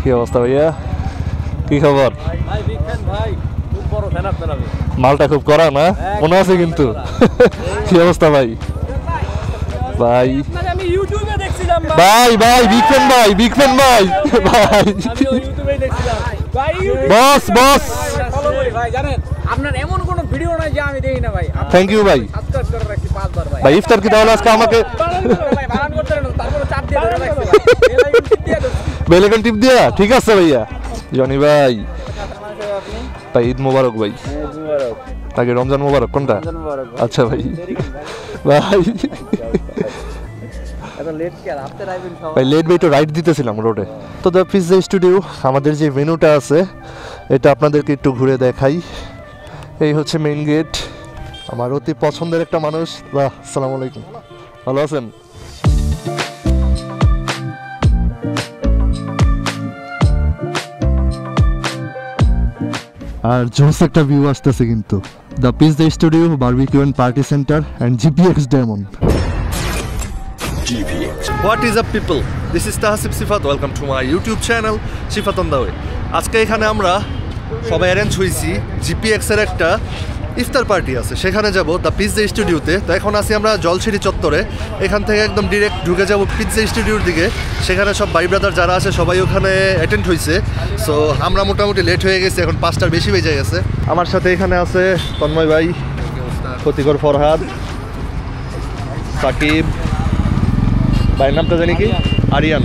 কি অবস্থা ভাইয়া? কি খবর? মালটা খুব করা না মনে আছে কিন্তু। কি অবস্থা ভাই? ভাই ভাই ভাই বিগ ফ্যান ভাই, বিগ ফ্যান ভাই। ভাই বস বস আপনার এমন কোন ভিডিও নাই যে আমি দেখি না ভাই। থ্যাংক ইউ ভাই। সাবস্ক্রাইব করে রাখছি 5 বার ভাই। ভাই ইফতার কি তাহলে আজকে আমাকে ভাই বানান করতে না, তারপর চাপ দিয়ে ধরে রাখছি ভাই। বেল আইকন টিপ দিয়া। ঠিক আছে ভাইয়া। জনি ভাই ভাই ঈদ মোবারক ভাই। ঈদ মোবারক। তাকে রমজান মোবারক কোনটা? রমজান মোবারক। আচ্ছা ভাই। ভাই এত লেট কি আর আপনি রাইবেন সবাই? ভাই লেট ভাই তো রাইড দিতেছিলাম রোডে। তো দ্য পিৎজা স্টুডিও আমাদের যে ভেন্যুটা আছে এটা আপনাদেরকে একটু ঘুরে দেখাই। এই হচ্ছে মেইন গেট। আমার অতি পছন্দের একটা মানুষ। বাহ, আসসালামু আলাইকুম, ভালো আছেন? আর জোস একটা ভিউ আসতেছে কিন্তু। The pizza studio, barbecue and party centre and GPX diamond. What is up people? This is Tahsib Sifat. Welcome to my YouTube channel Sifat on the way. আজকে এখানে আমরা সবাই অ্যারেঞ্জ হয়েছি জিপিএক্স এর একটা ইফতার পার্টি আছে, সেখানে যাব দ্য পিৎজা স্টুডিওতে। তো এখন আছি আমরা জলসিঁড়ি চত্বরে। এখান থেকে একদম ডিরেক্ট ঢুকে যাব পিৎজা স্টুডিওর দিকে। সেখানে সব ভাই ব্রাদার যারা আছে সবাই ওখানে অ্যাটেন্ড হয়েছে। সো আমরা মোটামুটি লেট হয়ে গেছি, এখন 5টার বেশি বেজে গেছে। আমার সাথে এখানে আছে তন্ময় ভাই, ক্ষতিকর ফরহাদ, সাকিব ভাই, নামটা জানি কি? আরিয়ান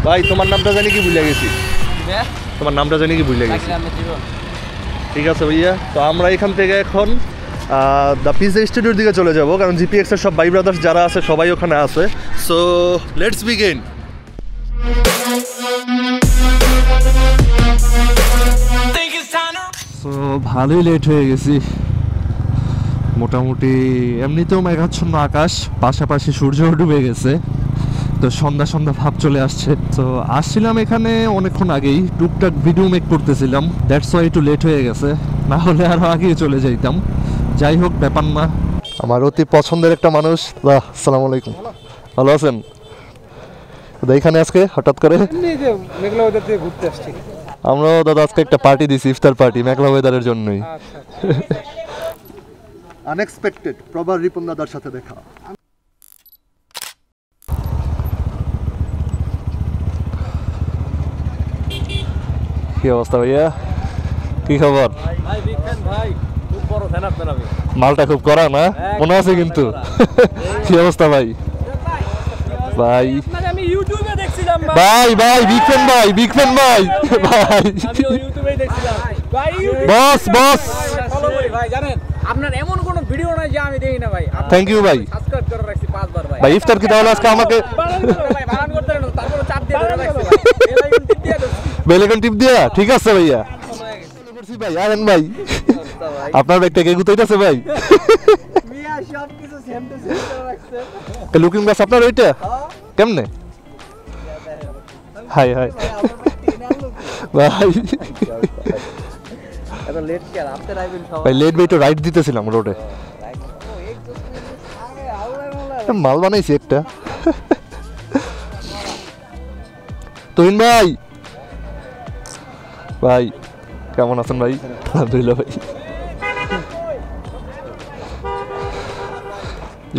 ভাই। তোমার নামটা জানি কি? ভুলে গেছি। তোমার নামটা জানি কি? ভুলে গেছি। ঠিক আছে ভাইয়া। তো আমরা এখান থেকে এখন দ্য পিৎজা স্টুডিওর দিকে চলে যাব, কারণ জিপিএক্স এর সব ভাই ব্রাদার্স যারা আছে সবাই ওখানে আছে। So let's begin. সো ভালোই লেট হয়ে গেছি মোটামুটি। এমনিতেও মেঘাচ্ছন্ন আকাশ, পাশাপাশি সূর্য ডুবে গেছে, তো সন্ধ্যা সন্ধ্যা ভাব চলে আসছে। তো আসছিলাম এখানে অনেকক্ষণ আগেই, টুকটাক ভিডিও মেক করতেছিলাম, দ্যাটস ওয়াই একটু লেট হয়ে গেছে, না হলে আরও আগেই চলে যাইতাম। যাই হোক, ব্যাপার না। আমার অতি পছন্দের একটা মানুষ। বাহ, আসসালামু আলাইকুম, ভালো আছেন? এখানে আজকে হঠাৎ করে মেঘলা ওয়েদার থেকে ঘুরতে আসছি। আমরাও দাদা আজকে একটা পার্টি দিছি, ইফতার পার্টি, মেঘলা ওয়েদারের জন্যই। আনএক্সপেক্টেড প্রবার রিপন দাদার সাথে দেখা। কি অবস্থা ভাইয়া? কি খবর? ভাই বিগ ফ্যান ভাই, খুব বড় ফ্যান আপনার আমি। মালটা খুব করা না মনে আছে কিন্তু। কি অবস্থা ভাই? ভাই আমি ইউটিউবে দেখছিলাম ভাই ভাই বিগ ফ্যান ভাই, বিগ ফ্যান ভাই। ভাই আমি ইউটিউবেই দেখছিলাম ভাই। বস বস ফলো করি ভাই। জানেন আপনার এমন কোন ভিডিও নাই যে আমি দেখি না ভাই। থ্যাংক ইউ ভাই। সাবস্ক্রাইব করে রাখছি 5 বার ভাই। ভাই ইফতার কি তাহলে আজকে আমাকে ভাই বানান করতে না, তারপর চাপ দিয়ে ধরে রাখছি ভাই। বেল আইকন টিপ দিয়ে দাও। বেল আইকন টিপ দিয়া। ঠিক আছে ভাইয়া। ভাই আরেন ভাই, আপনার ব্যাগটা কে গুতাইতাছে ভাই? মিয়া সব কিছু সেম টু সেম করে রাখছে। লুকিং গ্লাস আপনার ওইটা কেমনে? হাই হাই ভাই। এত লেট কি আর আপনি রাইবেন সবাই? ভাই লেট ভাই তো রাইড দিতেছিলাম রোডে। মাল বানাইছি একটা। তুহিন ভাই, ভাই কেমন আছেন ভাই? আলহামদুলিল্লাহ ভাই।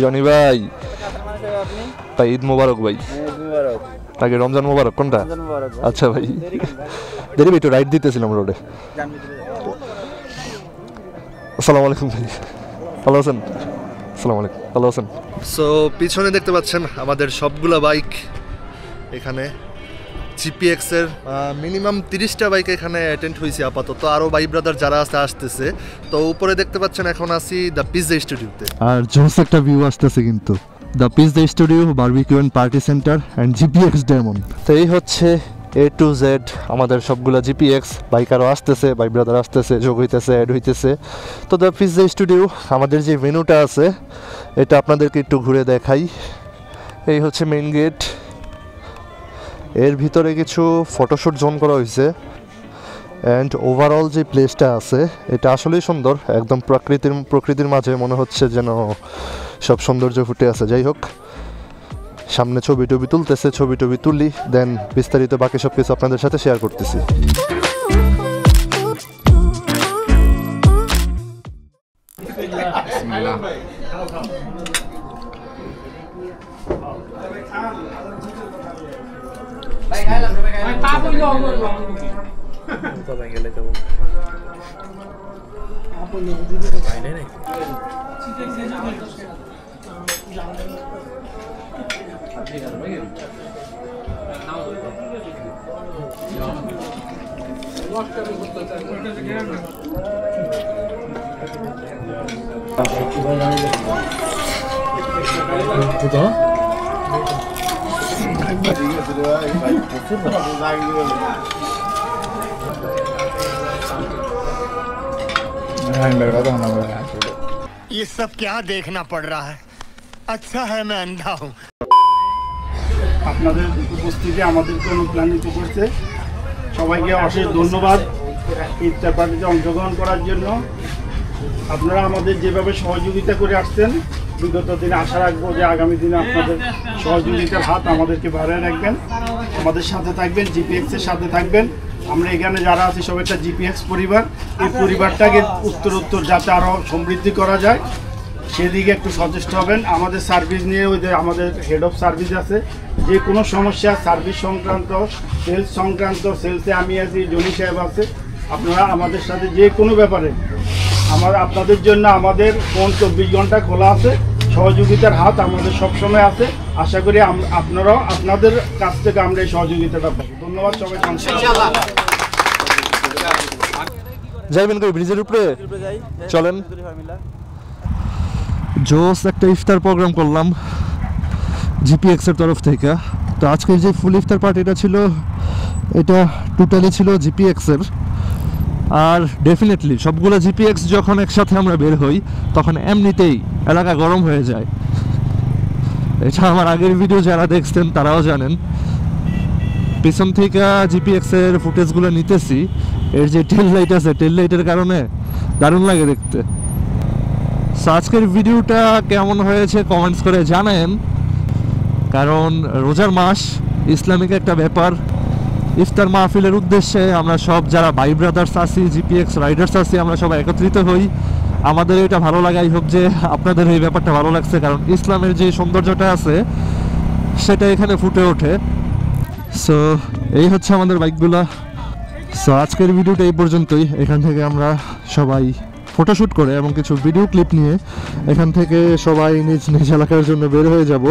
জনি ভাই ভাই ঈদ মোবারক ভাই। ঈদ মোবারক। তাকে রমজান মোবারক কোনটা? রমজান মোবারক। আচ্ছা ভাই। দেরি ভাই তো রাইড দিতেছিলাম রোডে। আসসালামু আলাইকুম ভাই, ভালো আছেন? আসসালামু আলাইকুম, ভালো আছেন? সো পিছনে দেখতে পাচ্ছেন আমাদের সবগুলা বাইক এখানে জিপিএক্স এর মিনিমাম 30টা বাইক এখানে অ্যাটেন্ড হয়েছে আপাতত। আরও ভাই ব্রাদার যারা আছে আসতেছে। তো উপরে দেখতে পাচ্ছেন এখন আছি দ্য পিৎজা স্টুডিওতে। আর জোস একটা ভিউ আসতেছে কিন্তু। The pizza studio, barbecue and party centre and GPX diamond. তো এই হচ্ছে A to Z আমাদের সবগুলা জিপিএক্স বাইক। আরও আসতেছে, ভাই ব্রাদার আসতেছে, যোগ হইতেছে, অ্যাড হইতেছে। তো দ্য পিৎজা স্টুডিও আমাদের যে ভেন্যুটা আছে এটা আপনাদেরকে একটু ঘুরে দেখাই। এই হচ্ছে মেইন গেট। এর ভিতরে কিছু ফটোশ্যুট জোন করা হয়েছে অ্যান্ড ওভারঅল যে প্লেসটা আছে এটা আসলেই সুন্দর, একদম প্রকৃতির মাঝে মনে হচ্ছে যেন সব সৌন্দর্য ফুটে আছে। যাই হোক, সামনে ছবি টবি তুলতেছে, ছবি টবি তুলি, দেন বিস্তারিত বাকি সব কিছু আপনাদের সাথে শেয়ার করতেছি। ये सब क्या देखना पड़ रहा है? अच्छा है मैं अंधा हूँ। আপনাদের উপস্থিতি আমাদেরকে অনুপ্রাণিত করছে। সবাইকে অশেষ ধন্যবাদ ইফতার পার্টিতে অংশগ্রহণ করার জন্য। আপনারা আমাদের যেভাবে সহযোগিতা করে আসছেন, বিগত দিনে আশা রাখবো যে আগামী দিনে আপনাদের সহযোগিতার হাত আমাদেরকে বাড়িয়ে রাখবেন, আমাদের সাথে থাকবেন, জিপিএক্সের সাথে থাকবেন। আমরা এখানে যারা আছি সব একটা জিপিএক্স পরিবার। এই পরিবারটাকে উত্তরোত্তর যাতে আরও সমৃদ্ধি করা যায় সেদিকে একটু সচেষ্ট হবেন। আমাদের সার্ভিস নিয়ে ওই যে আমাদের হেড অফ সার্ভিস আছে, যে কোনো সমস্যা সার্ভিস সংক্রান্ত, সেলস সংক্রান্ত, সেলসে আমি আছি, জনি সাহেব আছে, আপনারা আমাদের সাথে যে কোনো ব্যাপারে আপনাদের জন্য আমাদের ফোন 24 ঘন্টা খোলা আছে। সহযোগিতার হাত আমাদের সবসময় আছে। আশা করি আপনারাও আপনাদের কাছ থেকে আমরা এই সহযোগিতাটা পাবো। ধন্যবাদ সবাই। যাইবেন কই ব্রিজের উপরে? চলেন। জোস একটা ইফতার প্রোগ্রাম করলাম জিপিএক্স এর তরফ থেকে। তো আজকের যে ফুল ইফতার পার্টিটা ছিল এটা টোটালি ছিল জিপিএক্স এর। আর ডেফিনেটলি সবগুলো জিপিএক্স যখন একসাথে আমরা বের হই তখন এমনিতেই এলাকা গরম হয়ে যায়। এটা আমার আগের ভিডিও যারা দেখছেন তারাও জানেন। পিছন থেকে জিপিএক্স এর ফুটেজগুলো নিতেছি, এর যে টেল লাইট আছে টেল লাইটের কারণে দারুণ লাগে দেখতে। সো আজকের ভিডিওটা কেমন হয়েছে কমেন্টস করে জানান, কারণ রোজার মাস, ইসলামিক একটা ব্যাপার। ইফতার মাহফিলের উদ্দেশ্যে আমরা সব যারা ভাই ব্রাদার্স আছি, জিপিএক্স রাইডার্স আছি, আমরা সবাই একত্রিত হই। আমাদের এটা ভালো লাগাই হোক যে আপনাদের এই ব্যাপারটা ভালো লাগছে, কারণ ইসলামের যে সৌন্দর্যটা আছে সেটা এখানে ফুটে ওঠে। সো এই হচ্ছে আমাদের বাইকগুলা। সো আজকের ভিডিওটা এই পর্যন্তই। এখান থেকে আমরা সবাই ফটোশ্যুট করে এবং কিছু ভিডিও ক্লিপ নিয়ে এখান থেকে সবাই নিজ নিজ এলাকার জন্য বের হয়ে যাব,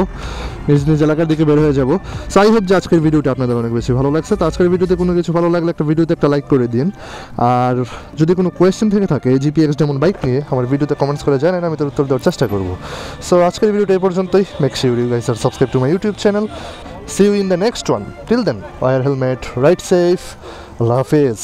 নিজ নিজ এলাকার দিকে বের হয়ে যাব। সো আই হোপ যে আজকের ভিডিওটা আপনাদের অনেক বেশি ভালো লাগছে। তো আজকের ভিডিওতে কোনো কিছু ভালো লাগলে একটা ভিডিওতে একটা লাইক করে দিন। আর যদি কোনো কোয়েশ্চেন থেকে থাকে জিপিএক্স যেমন বাইক নিয়ে, আমার ভিডিওতে কমেন্টস করে জানেন, আমি তার উত্তর দেওয়ার চেষ্টা করব। সো আজকের ভিডিওটা এই পর্যন্তই। মেক শিওর ইউ গাইস আর subscribe to my YouTube channel. See you in the next one. Till then, wear helmet, ride safe. Allah Hafiz.